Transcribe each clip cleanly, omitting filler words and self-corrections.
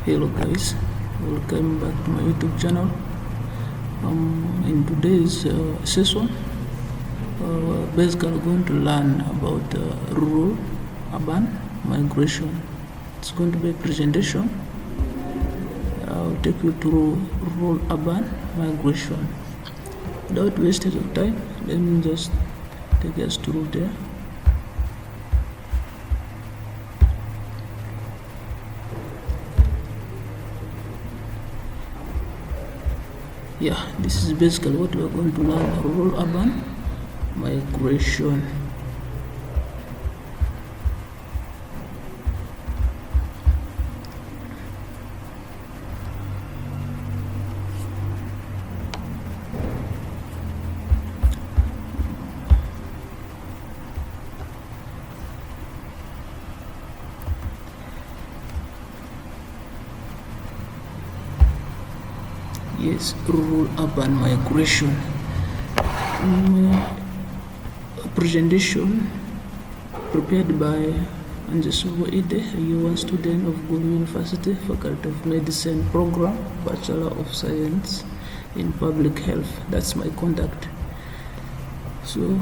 Hello guys, welcome back to my YouTube channel. In today's session, basically we're going to learn about rural urban migration. It's going to be a presentation. I'll take you through rural urban migration. Without wasting of time, let me just take us through there. Yeah, this is basically what we're going to learn: rural urban migration. Yes, rural urban migration. Presentation prepared by Anjesubo Ide, a U1 student of Gulu University, Faculty of Medicine program, Bachelor of Science in Public Health. That's my contact. So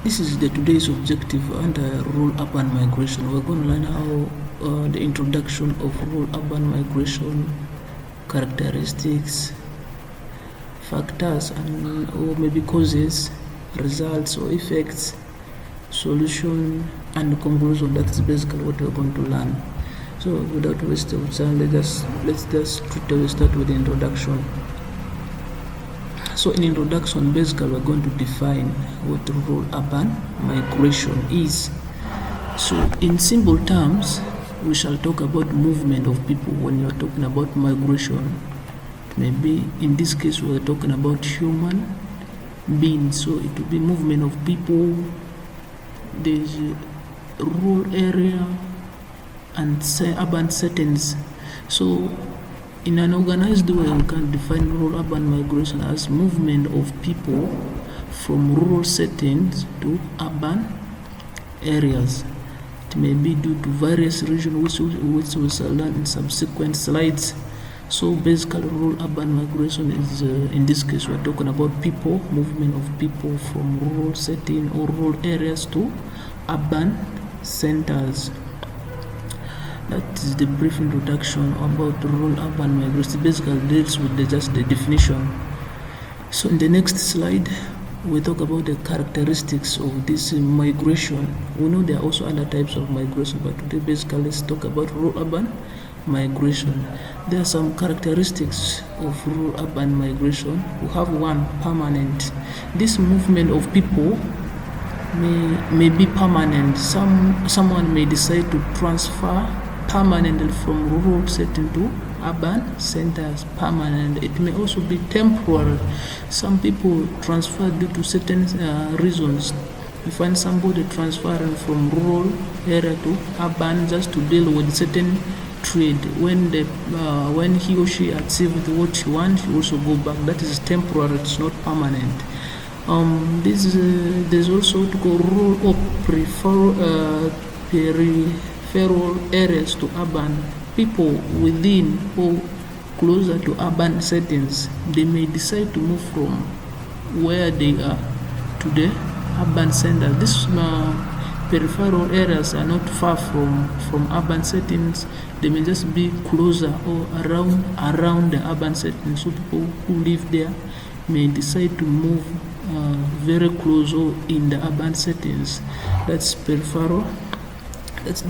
this is the today's objective under rural urban migration. We're going to learn how the introduction of rural urban migration, characteristics, factors, and or maybe causes, results or effects, solution, and conclusion. That's basically what we're going to learn. So without wasting time, let's just straight away start with the introduction. So in introduction, basically we're going to define what rural urban migration is. So in simple terms, we shall talk about movement of people. When you're talking about migration, maybe in this case we're talking about human beings, so it will be movement of people. There's a rural area and urban settings. So in an organized way, we can define rural urban migration as movement of people from rural settings to urban areas. It may be due to various reasons which we shall learn in subsequent slides. So basically rural urban migration is, in this case we're talking about people, movement of people from rural setting or rural areas to urban centers. That is the brief introduction about rural urban migration. Basically deals with just the definition. So in the next slide, we talk about the characteristics of this migration. We know there are also other types of migration, but today basically let's talk about rural urban migration. There are some characteristics of rural urban migration. We have one, permanent. This movement of people may be permanent. Someone may decide to transfer permanently from rural setting to urban centers permanent. It may also be temporary. Some people transfer due to certain reasons. You find somebody transferring from rural area to urban just to deal with certain trade. When he or she achieved what he wants, he also go back. That is temporary. It's not permanent. There's also to go rural or peripheral areas to urban. People within or closer to urban settings, they may decide to move from where they are to the urban center. These peripheral areas are not far from urban settings. They may just be closer or around the urban settings. So people who live there may decide to move very close or in the urban settings. That's peripheral.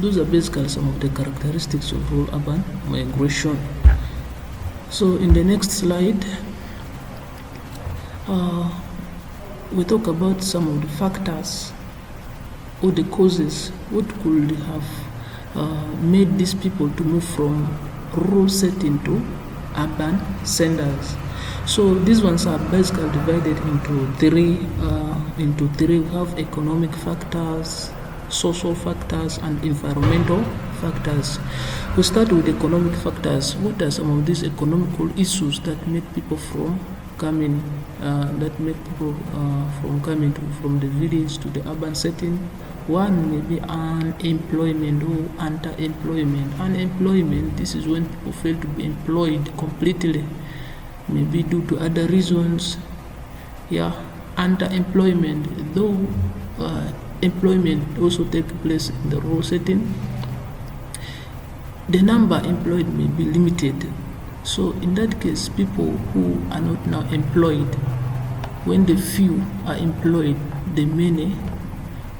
Those are basically some of the characteristics of rural urban migration. So in the next slide, we talk about some of the factors or the causes what could have made these people to move from rural setting to urban centers. So these ones are basically divided into three. We have economic factors, social factors, and environmental factors. We start with economic factors. What are some of these economical issues that make people from coming from the village to the urban setting One may be unemployment or underemployment. Unemployment, this is when people fail to be employed completely, maybe due to other reasons. Underemployment, though employment also take place in the rural setting, the number employed may be limited. So in that case, people who are not now employed, when the few are employed, the many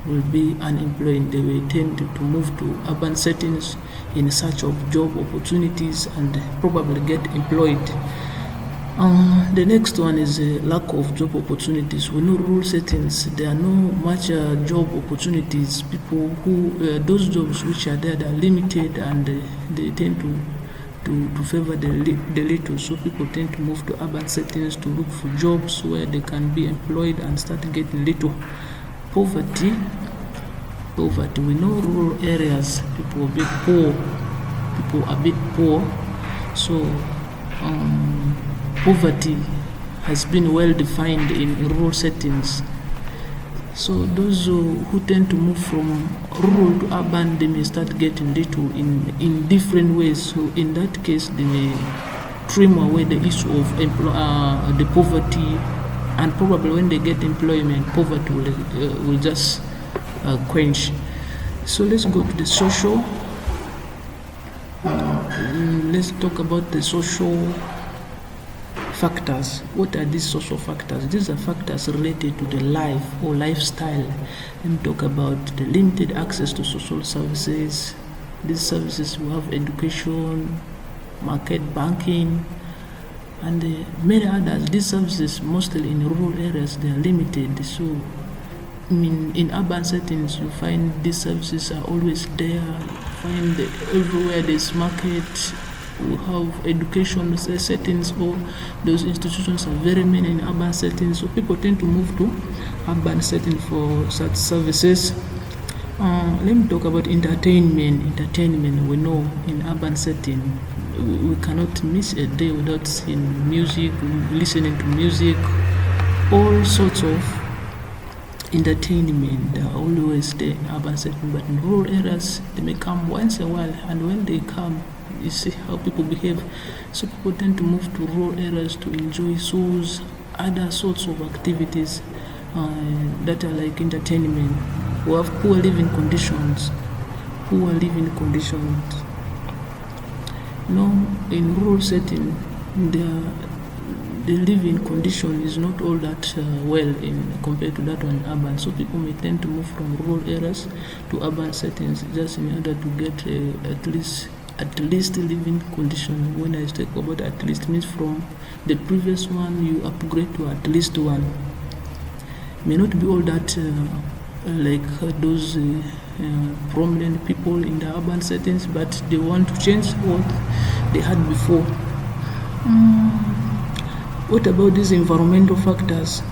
will be unemployed. They will tend to move to urban settings in search of job opportunities and probably get employed. The next one is a lack of job opportunities. We know rural settings, there are no much job opportunities. People who, those jobs which are there, they are limited, and they tend to favor the little. So people tend to move to urban settings to look for jobs where they can be employed and start getting little. Poverty, we know rural areas, people are a bit poor. So poverty has been well defined in rural settings. So those who tend to move from rural to urban, they may start getting little in different ways. So in that case, they may trim away the issue of the poverty, and probably when they get employment, poverty will just quench. So let's go to the social. Let's talk about the social factors. What are these social factors? These are factors related to the life or lifestyle. Let me talk about the limited access to social services. These services will have education, market banking, and many others. These services, mostly in rural areas, they are limited. So in urban settings, you find these services are always there. You find everywhere there's market. We have education settings, or those institutions are very many in urban settings. So people tend to move to urban settings for such services. Let me talk about entertainment. We know in urban setting, we cannot miss a day without seeing music, listening to music, all sorts of entertainment. They are always there in urban setting, but in rural areas, they may come once in a while, and when they come, you see how people behave. So people tend to move to rural areas to enjoy shows, other sorts of activities that are like entertainment. We have poor living conditions. In rural setting, the living condition is not all that well compared to that one in urban. So people may tend to move from rural areas to urban settings just in order to get at least living condition. When I talk about at least, means from the previous one you upgrade to at least one. May not be all that like those prominent people in the urban settings, but they want to change what they had before. What about these environmental factors?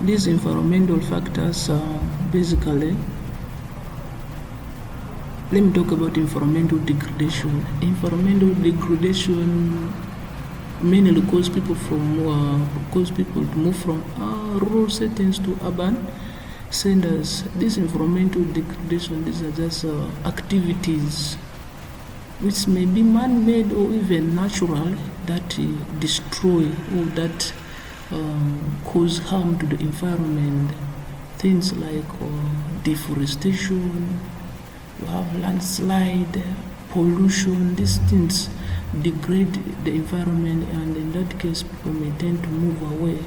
These environmental factors basically, let me talk about environmental degradation. Environmental degradation mainly cause people to move from rural settings to urban centers. This environmental degradation, these are just activities which may be man-made or even natural that destroy or that cause harm to the environment. Things like deforestation, you have landslide, pollution. These things degrade the environment, and in that case people may tend to move away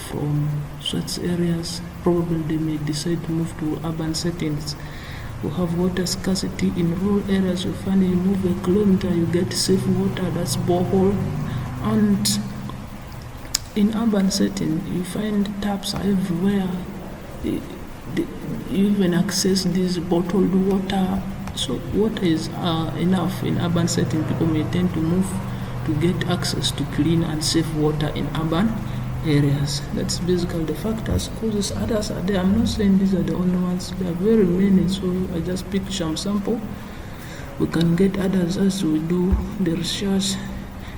from such areas. Probably they may decide to move to urban settings. We have water scarcity in rural areas. You find you move a kilometer, you get safe water, that's borehole. And in urban setting, you find taps are everywhere. You even access this bottled water. So water is enough in urban setting. People may tend to move to get access to clean and safe water in urban areas. That's basically the factors. Causes others are there. I'm not saying these are the only ones. There are very many. So I just picked some sample. We can get others as we do the research.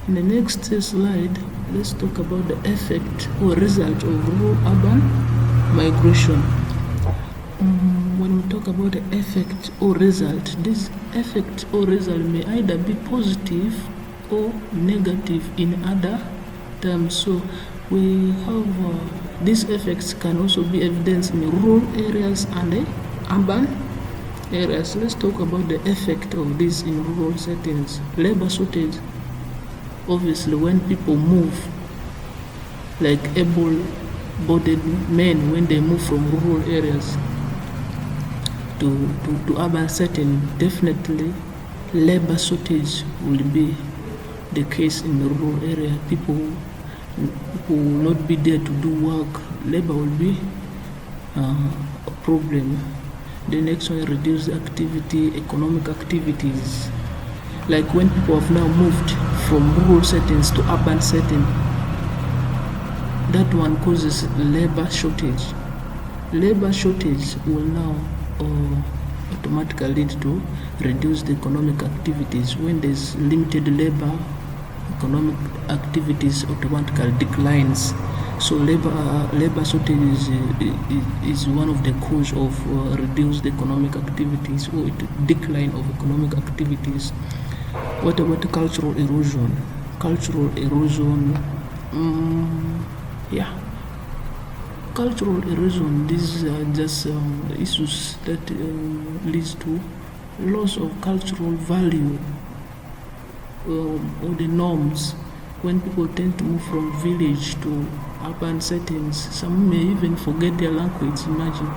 In the next slide, let's talk about the effect or result of rural-urban migration. when we talk about the effect or result, this effect or result may either be positive or negative in other terms. So we have these effects can also be evidenced in rural areas and urban areas. Let's talk about the effect of this in rural settings. Labor shortage. Obviously, when people move, like able-bodied men, when they move from rural areas to urban setting, definitely labor shortage will be the case in the rural area. People will not be there to do work. Labor will be a problem. The next one, reduce activity, economic activities. Like when people have now moved from rural settings to urban setting, that one causes labor shortage. Labor shortage will now automatically lead to reduced economic activities. When there's limited labor, economic activities automatically declines. So labor shortage is one of the cause of reduced economic activities or decline of economic activities. What about cultural erosion? Cultural erosion, cultural erosion. These are just issues that leads to loss of cultural value or the norms. When people tend to move from village to urban settings, some may even forget their language. Imagine,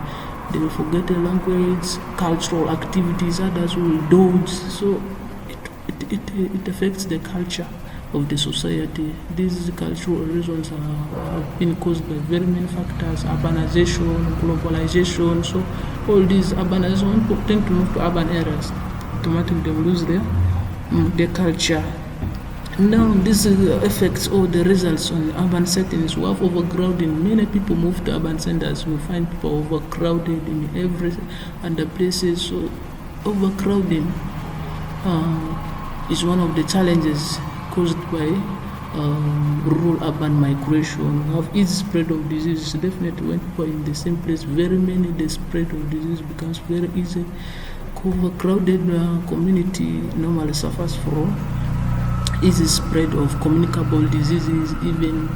they will forget their language, cultural activities, others will dodge. So it affects the culture of the society. These cultural reasons have been caused by very many factors: urbanization, globalization. So all these urbanization, when people tend to move to urban areas, automatically they lose their culture. Now these effects or the results on urban settings. We have overcrowding. Many people move to urban centers. We find people overcrowded in every other places. So overcrowding is one of the challenges caused by rural-urban migration. We have easy spread of disease. Definitely when people are in the same place, very many, the spread of disease becomes very easy. Overcrowded community normally suffers from easy spread of communicable diseases, even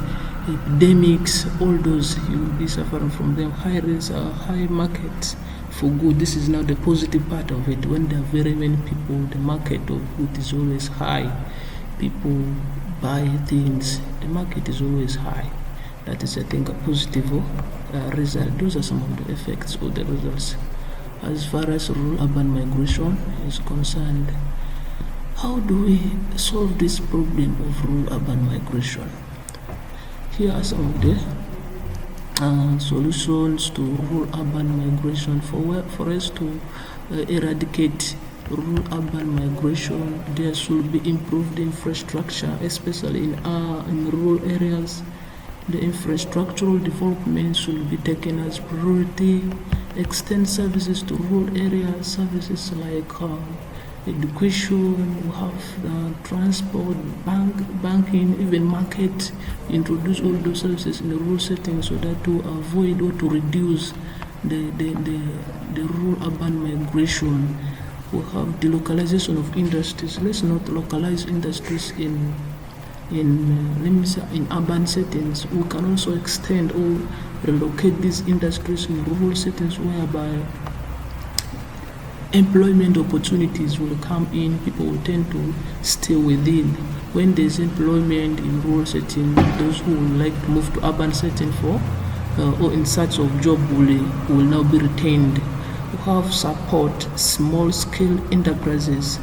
epidemics. All those you will be suffering from them. High rates, high market for good. This is now the positive part of it. When there are very many people, the market of good is always high. People buy things, the market is always high. That is, I think, a positive result. Those are some of the effects or the results. As far as rural-urban migration is concerned, how do we solve this problem of rural-urban migration? Here are some of the solutions to rural-urban migration. For us to eradicate rural-urban migration, there should be improved infrastructure, especially in rural areas. The infrastructural development should be taken as priority. Extend services to rural areas, services like education, we have transport, banking, even market. Introduce all those services in the rural setting so that to avoid or to reduce the rural-urban migration. We have delocalization of industries. Let's not localize industries in urban settings. We can also extend or relocate these industries in rural settings, whereby employment opportunities will come in. People will tend to stay within. When there's employment in rural setting, those who would like to move to urban setting for or in search of job will now be retained. We have support small-scale enterprises.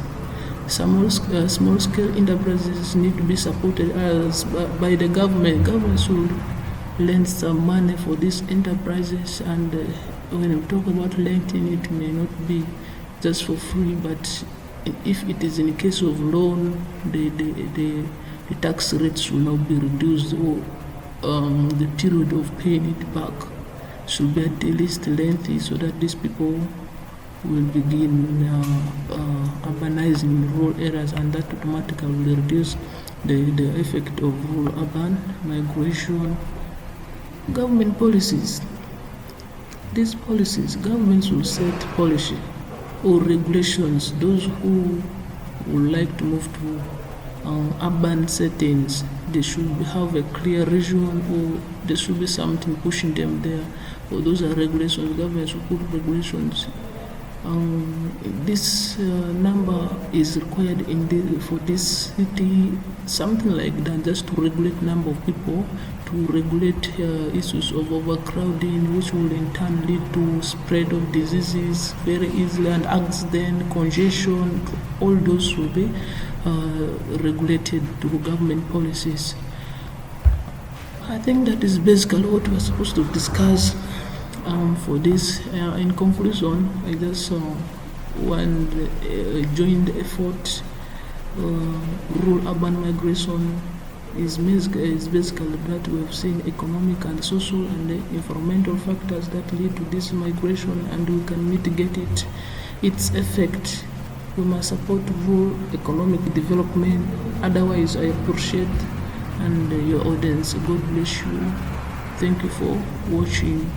Small-scale enterprises need to be supported by the government. Government should lend some money for these enterprises, and when we talk about lending, it may not be just for free, but if it is in case of loan, the tax rates will now be reduced, or the period of paying it back should be at least lengthy, so that these people will begin urbanizing in rural areas, and that automatically will reduce the effect of rural-urban migration. Government policies. these policies, governments will set policy or regulations. Those who would like to move to urban settings, they should have a clear region, or there should be something pushing them there. Or those are regulations. Governments will put regulations. This number is required for this city, something like that, just to regulate number of people, to regulate issues of overcrowding, which will in turn lead to spread of diseases very easily, and accident, congestion. All those will be regulated through government policies. I think that is basically what we're supposed to discuss for this. In conclusion, I just want joint effort. Rural urban migration is basically that we have seen economic and social and environmental factors that lead to this migration, and we can mitigate its effect. We must support rural economic development. Otherwise, I appreciate and your audience. God bless you. Thank you for watching.